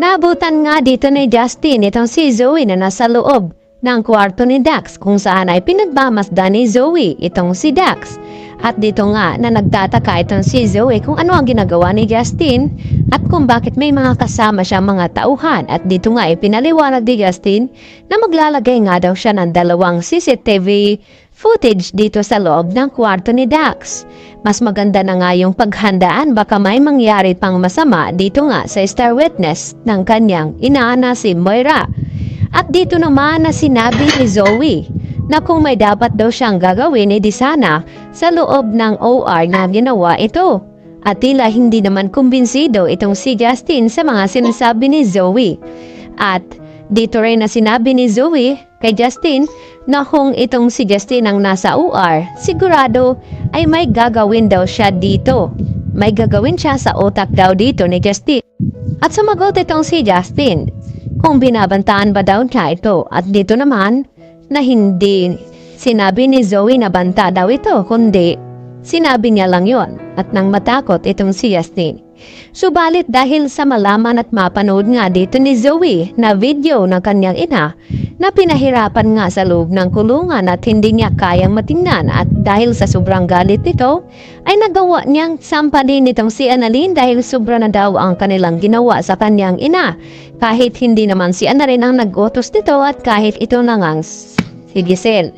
Naabutan nga dito ni Justin itong si Zoe na nasa loob ng kwarto ni Dax kung saan ay pinagmamasdan ni Zoe itong si Dax. At dito nga na nagtataka itong si Zoe kung ano ang ginagawa ni Justin at kung bakit may mga kasama siyang mga tauhan. At dito nga ay pinaliwanag ni Justin na maglalagay nga daw siya ng 2 CCTV footage dito sa loob ng kwarto ni Dax. Mas maganda na nga yung paghandaan, baka may mangyari pang masama dito nga sa star witness ng kanyang ina na si Moira. At dito naman na sinabi ni Zoe na kung may dapat daw siyang gagawin di sana sa loob ng OR na ginawa ito. At tila hindi naman kumbinsido itong si Justin sa mga sinasabi ni Zoe. At dito rin na sinabi ni Zoe kay Justin na kung itong si Justin ang nasa OR, sigurado ay may gagawin daw siya dito. May gagawin siya sa utak daw dito ni Justin. At sumagot itong si Justin kung binabantaan ba daw niya ito. At dito naman na hindi sinabi ni Zoe na banta daw ito, kundi sinabi niya lang yon at nang matakot itong si Justin. Subalit dahil sa malaman at mapanood nga dito ni Zoe na video ng kanyang ina na pinahirapan nga sa loob ng kulungan at hindi niya kayang matingnan, at dahil sa sobrang galit nito ay nagawa niyang sampalin itong si Annalyn dahil sobra na daw ang kanilang ginawa sa kanyang ina, kahit hindi naman si Annalyn ang nag-utos nito at kahit ito na ngang si Giselle.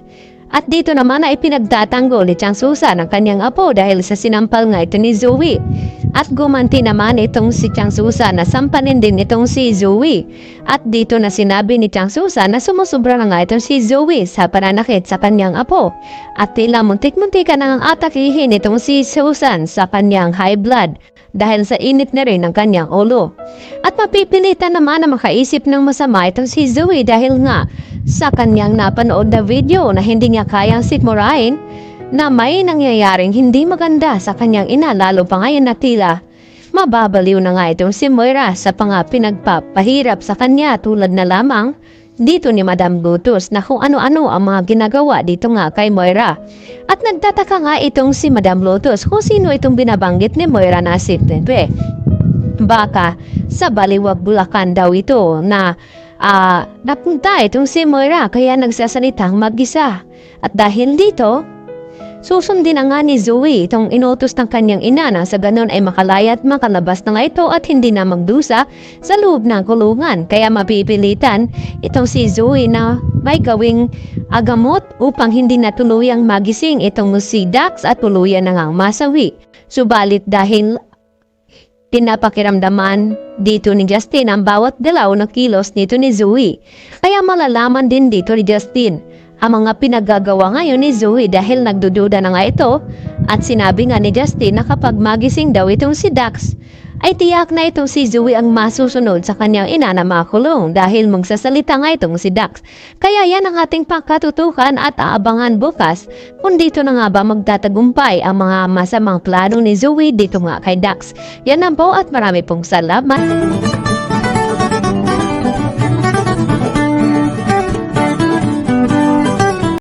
At dito naman ay pinagtatanggol ni Chang Susan ang kanyang apo dahil sa sinampal nga ito ni Zoe. At gumanti naman itong si Chang Susan na sampalin din itong si Zoe. At dito na sinabi ni Chang Susan na sumusubra na nga itong si Zoe sa pananakit sa kanyang apo. At tila muntik-muntikan na ang atakihin itong si Susan sa kanyang high blood dahil sa init na rin ng kanyang ulo. At mapipilitan naman na makaisip ng masama itong si Zoe dahil nga sa kanyang napanood na video na hindi niya kayang sikmurain na may nangyayaring hindi maganda sa kanyang ina, lalo pa ngayon na tila mababaliw na nga itong si Moira sa pinagpapahirap sa kanya, tulad na lamang dito ni Madam Lotus na kung ano-ano ang mga ginagawa dito nga kay Moira. At nagtataka nga itong si Madam Lotus kung sino itong binabanggit ni Moira na si Pepe. Baka sa Baliwag, Bulacan daw ito na napunta itong si Moira kaya nagsasalitang mag-isa. At dahil dito, susundin na nga ni Zoe itong inutos ng kanyang ina na sa ganon ay makalaya at makalabas na nga ito at hindi na magdusa sa loob ng kulungan. Kaya mapipilitan itong si Zoe na may gawing agamot upang hindi na tuluyang magising itong si Dax at tuluyan na ngang masawi. Subalit dahil pinapakiramdaman dito ni Justin ang bawat dilaw na kilos nito ni Zoe, kaya malalaman din dito ni Justin ang mga pinagagawa ngayon ni Zoe dahil nagdududa na nga ito. At sinabi nga ni Justin na kapag magising daw itong si Dax ay tiyak na itong si Zoe ang masusunod sa kanyang ina na makulong dahil magsasalita nga itong si Dax. Kaya yan ang ating pagkatutukan at aabangan bukas kung dito na nga ba magtatagumpay ang mga masamang plano ni Zoe dito nga kay Dax. Yan na po at marami pong salamat.